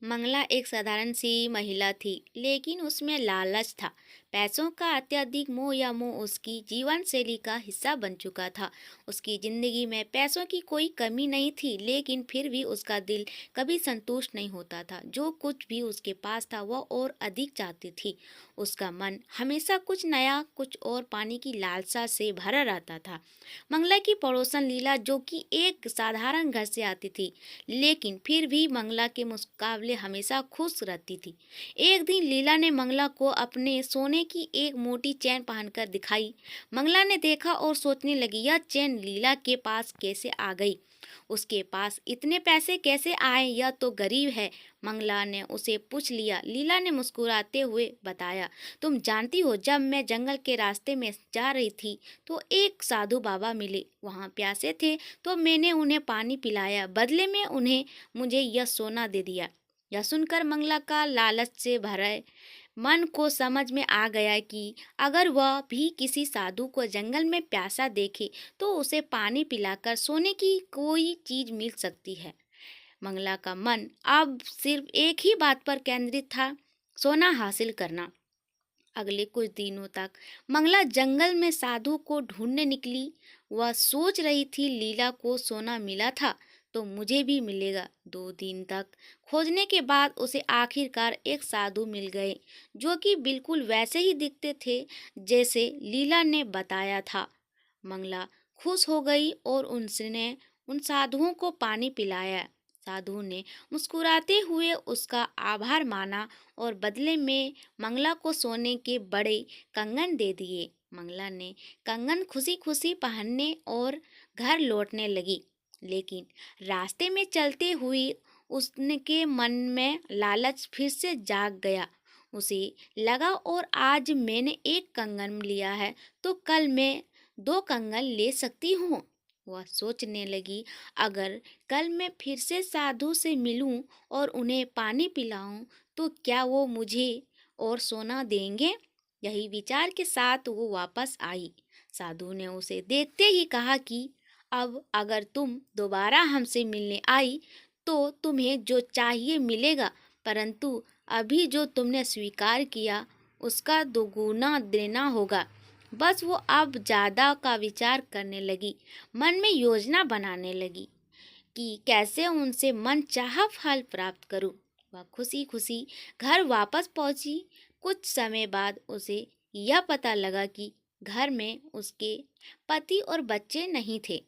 मंगला एक साधारण सी महिला थी, लेकिन उसमें लालच था। पैसों का अत्यधिक मोह या मोह उसकी जीवन शैली का हिस्सा बन चुका था। उसकी जिंदगी में पैसों की कोई कमी नहीं थी, लेकिन फिर भी उसका दिल कभी संतुष्ट नहीं होता था। जो कुछ भी उसके पास था वह और अधिक चाहती थी। उसका मन हमेशा कुछ नया, कुछ और पाने की लालसा से भरा रहता था। मंगला की पड़ोसन लीला, जो कि एक साधारण घर से आती थी, लेकिन फिर भी मंगला के मुकाबले हमेशा खुश रहती थी। एक दिन लीला ने मंगला को अपने सोने की एक मोटी चैन पहनकर दिखाई। मंगला ने देखा और सोचने लगी, यह चैन लीला के पास कैसे आ गई? उसके पास इतने पैसे कैसे आए? यह तो गरीब है। मंगला ने उसे पूछ लिया। लीला ने मुस्कुराते हुए बताया, तुम जानती हो, जब मैं जंगल के रास्ते में जा रही थी तो एक साधु बाबा मिले। वहाँ प्यासे थे तो मैंने उन्हें पानी पिलाया, बदले में उन्हें मुझे यह सोना दे दिया। यह सुनकर मंगला का लालच से भरे मन को समझ में आ गया कि अगर वह भी किसी साधु को जंगल में प्यासा देखे तो उसे पानी पिलाकर सोने की कोई चीज मिल सकती है। मंगला का मन अब सिर्फ एक ही बात पर केंद्रित था, सोना हासिल करना। अगले कुछ दिनों तक मंगला जंगल में साधु को ढूंढने निकली। वह सोच रही थी, लीला को सोना मिला था तो मुझे भी मिलेगा। 2 दिन तक खोजने के बाद उसे आखिरकार एक साधु मिल गए, जो कि बिल्कुल वैसे ही दिखते थे जैसे लीला ने बताया था। मंगला खुश हो गई और उनसे उन साधुओं को पानी पिलाया। साधु ने मुस्कुराते हुए उसका आभार माना और बदले में मंगला को सोने के बड़े कंगन दे दिए। मंगला ने कंगन खुशी खुशी पहनने और घर लौटने लगी, लेकिन रास्ते में चलते हुए उसके मन में लालच फिर से जाग गया। उसे लगा, और आज मैंने एक कंगन लिया है तो कल मैं 2 कंगन ले सकती हूँ। वह सोचने लगी, अगर कल मैं फिर से साधु से मिलूं और उन्हें पानी पिलाऊं तो क्या वो मुझे और सोना देंगे? यही विचार के साथ वो वापस आई। साधु ने उसे देखते ही कहा कि अब अगर तुम दोबारा हमसे मिलने आई तो तुम्हें जो चाहिए मिलेगा, परंतु अभी जो तुमने स्वीकार किया उसका दोगुना देना होगा। बस वो अब ज्यादा का विचार करने लगी, मन में योजना बनाने लगी कि कैसे उनसे मनचाहा फल प्राप्त करूं। वह खुशी खुशी घर वापस पहुंची। कुछ समय बाद उसे यह पता लगा कि घर में उसके पति और बच्चे नहीं थे।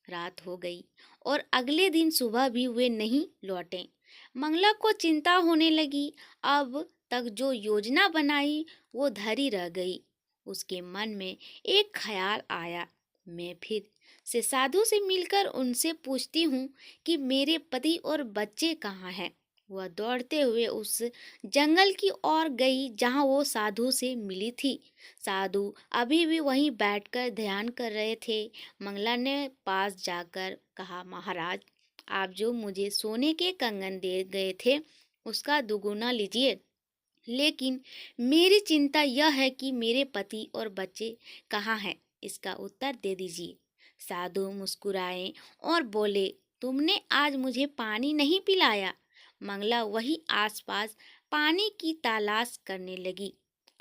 रात हो गई और अगले दिन सुबह भी वे नहीं लौटे। मंगला को चिंता होने लगी। अब तक जो योजना बनाई वो धरी रह गई। उसके मन में एक ख्याल आया, मैं फिर से साधु से मिलकर उनसे पूछती हूँ कि मेरे पति और बच्चे कहाँ हैं। वह दौड़ते हुए उस जंगल की ओर गई जहाँ वो साधु से मिली थी। साधु अभी भी वहीं बैठकर ध्यान कर रहे थे। मंगला ने पास जाकर कहा, महाराज, आप जो मुझे सोने के कंगन दे गए थे उसका दुगुना लीजिए, लेकिन मेरी चिंता यह है कि मेरे पति और बच्चे कहाँ हैं, इसका उत्तर दे दीजिए। साधु मुस्कुराए और बोले, तुमने आज मुझे पानी नहीं पिलाया। मंगला वही आसपास पानी की तलाश करने लगी।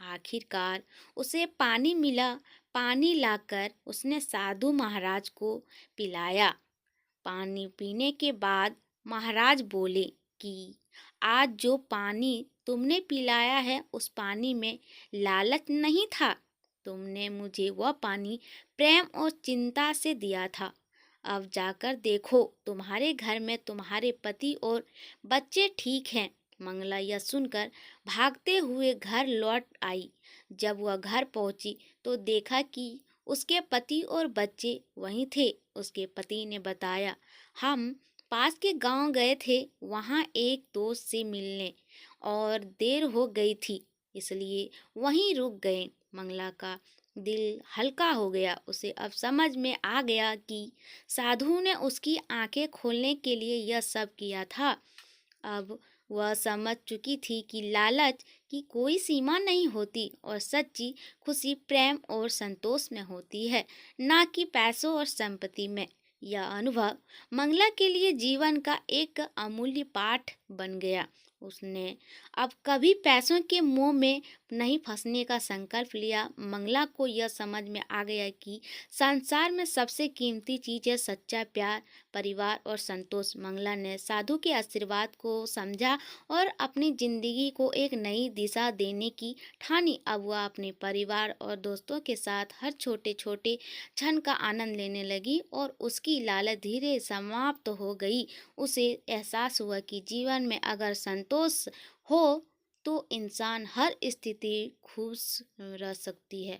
आखिरकार उसे पानी मिला। पानी लाकर उसने साधु महाराज को पिलाया। पानी पीने के बाद महाराज बोले कि आज जो पानी तुमने पिलाया है उस पानी में लालच नहीं था। तुमने मुझे वह पानी प्रेम और चिंता से दिया था। अब जाकर देखो, तुम्हारे घर में तुम्हारे पति और बच्चे ठीक हैं। मंगला यह सुनकर भागते हुए घर लौट आई। जब वह घर पहुंची तो देखा कि उसके पति और बच्चे वहीं थे। उसके पति ने बताया, हम पास के गांव गए थे, वहां एक दोस्त से मिलने और देर हो गई थी, इसलिए वहीं रुक गए। मंगला का दिल हल्का हो गया। उसे अब समझ में आ गया कि साधु ने उसकी आंखें खोलने के लिए यह सब किया था। अब वह समझ चुकी थी कि लालच की कोई सीमा नहीं होती और सच्ची खुशी प्रेम और संतोष में होती है, ना कि पैसों और संपत्ति में। यह अनुभव मंगला के लिए जीवन का एक अमूल्य पाठ बन गया। उसने अब कभी पैसों के मोह में नहीं फंसने का संकल्प लिया। मंगला को यह समझ में आ गया कि संसार में सबसे कीमती चीज है सच्चा प्यार, परिवार और संतोष। मंगला ने साधु के आशीर्वाद को समझा और अपनी जिंदगी को एक नई दिशा देने की ठानी। अब वह अपने परिवार और दोस्तों के साथ हर छोटे छोटे क्षण का आनंद लेने लगी और उसकी लालच धीरे समाप्त हो गई। उसे एहसास हुआ कि जीवन में अगर संतोष हो तो इंसान हर स्थिति खुश रह सकती है।